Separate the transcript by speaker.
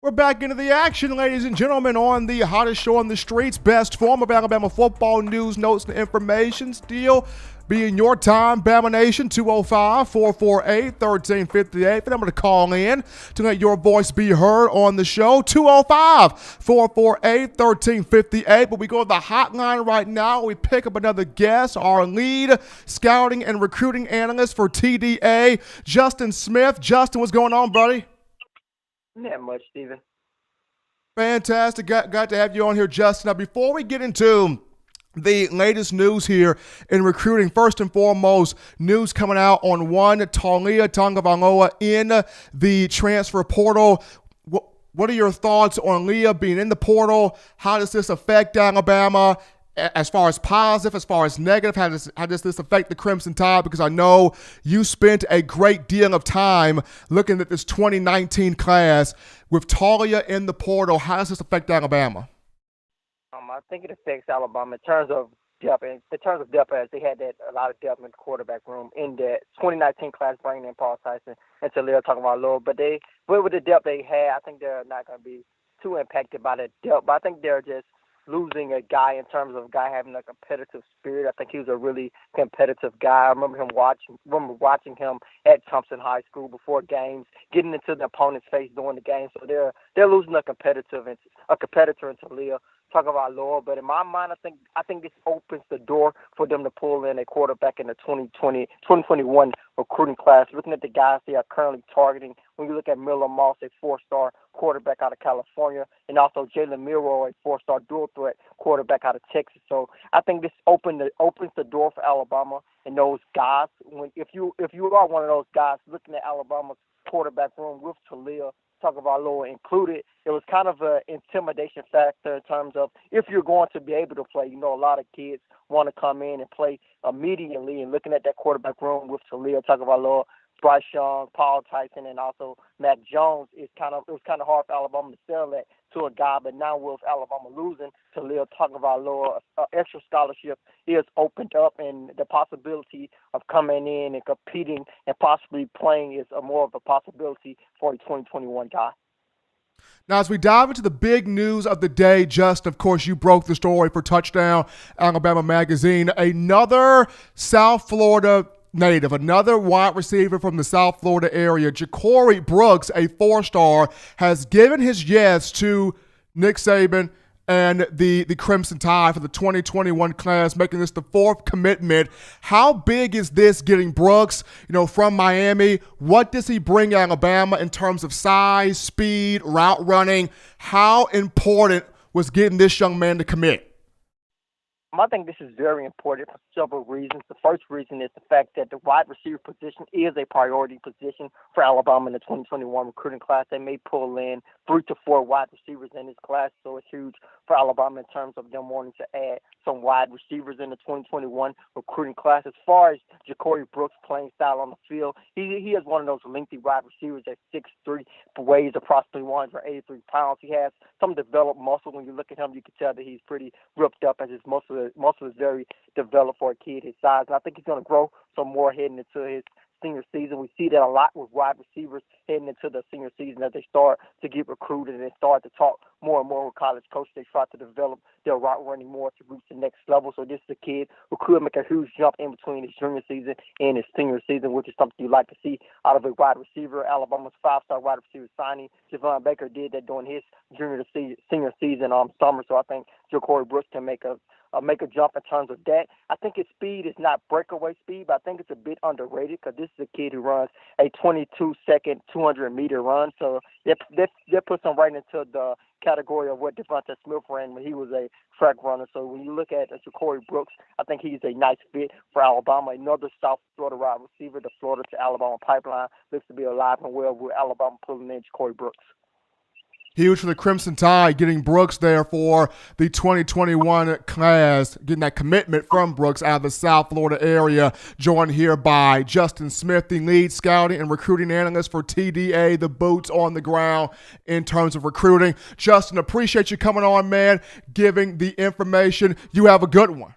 Speaker 1: We're back into the action, ladies and gentlemen, on the hottest show on the streets, best form of Alabama football news, notes, and information. Still being your time, Bama Nation, 205-448-1358. The number to call in to let your voice be heard on the show, 205-448-1358. But we go to the hotline right now. We pick up another guest, our lead scouting and recruiting analyst for TDA, Justin Smith. Justin, what's going on, buddy?
Speaker 2: Not much, Steven.
Speaker 1: Fantastic. Got to have you on here, Justin. Now, before we get into the latest news here in recruiting, first and foremost, news coming out on Tagovailoa in the transfer portal. What are your thoughts on Leah being in the portal? How does this affect Alabama? As far as positive, as far as negative, how does this affect the Crimson Tide? Because I know you spent a great deal of time looking at this 2019 class with Talia in the portal. How does this affect Alabama?
Speaker 2: I think it affects Alabama in terms of depth. As they had a lot of depth in the quarterback room in that 2019 class, bringing in Paul Tyson and Talia Tagovailoa. But with the depth they had, I think they're not going to be too impacted by the depth. But I think they're just losing a guy in terms of a guy having a competitive spirit. I think he was a really competitive guy. I remember watching him at Thompson High School before games, getting into the opponent's face during the game. So they're losing a competitor in Talia Tagovailoa. But in my mind, I think this opens the door for them to pull in a quarterback in the 2021 recruiting class. Looking at the guys they are currently targeting, when you look at Miller Moss, a 4-star quarterback out of California, and also Jalen Milroe, a 4-star dual threat quarterback out of Texas. So I think this opens the door for Alabama and those guys. If you are one of those guys looking at Alabama's quarterback room with Talia Tagovailoa included, it was kind of an intimidation factor in terms of if you're going to be able to play. You know, a lot of kids want to come in and play immediately, and looking at that quarterback room with Talia Tagovailoa, Bryce Young, Paul Tyson, and also Mac Jones, it was kind of hard for Alabama to sell that to a guy. But now with Alabama losing Talia Tagovailoa, extra scholarship is opened up, and the possibility of coming in and competing and possibly playing is more of a possibility for a 2021 guy.
Speaker 1: Now, as we dive into the big news of the day, Justin, of course, you broke the story for Touchdown Alabama Magazine. Another South Florida native, another wide receiver from the South Florida area, Jacorey Brooks, a 4-star, has given his yes to Nick Saban and the Crimson Tide for the 2021 class, making this the 4th commitment. How big is this getting Brooks, from Miami? What does he bring Alabama in terms of size, speed, route running? How important was getting this young man to commit?
Speaker 2: I think this is very important for several reasons. The first reason is the fact that the wide receiver position is a priority position for Alabama in the 2021 recruiting class. They may pull in 3 to 4 wide receivers in this class, so it's huge for Alabama in terms of them wanting to add some wide receivers in the 2021 recruiting class. As far as Jacorey Brooks' playing style on the field, he is one of those lengthy wide receivers at 6'3", weighs approximately 183 pounds. He has some developed muscle. When you look at him, you can tell that he's pretty ripped up, as his muscle is very developed for a kid his size. And I think he's going to grow some more heading into his senior season. We see that a lot with wide receivers heading into the senior season as they start to get recruited and they start to talk more and more with college coaches. They try to develop their route running more to reach the next level. So this is a kid who could make a huge jump in between his junior season and his senior season, which is something you like to see out of a wide receiver. Alabama's 5-star wide receiver signing, Javon Baker, did that during his junior to senior season summer. So I think Jacorey Brooks can make a jump in terms of that. I think his speed is not breakaway speed, but I think it's a bit underrated because this is a kid who runs a 22-second, 200-meter run. So that puts him right into the category of what Devonta Smith ran when he was a track runner. So when you look at Jacorey Brooks, I think he's a nice fit for Alabama. Another South Florida wide receiver. The Florida to Alabama pipeline looks to be alive and well with Alabama pulling in Jacorey Brooks.
Speaker 1: Huge for the Crimson Tide, getting Brooks there for the 2021 class, getting that commitment from Brooks out of the South Florida area. Joined here by Justin Smith, the lead scouting and recruiting analyst for TDA, the boots on the ground in terms of recruiting. Justin, appreciate you coming on, man, giving the information. You have a good one.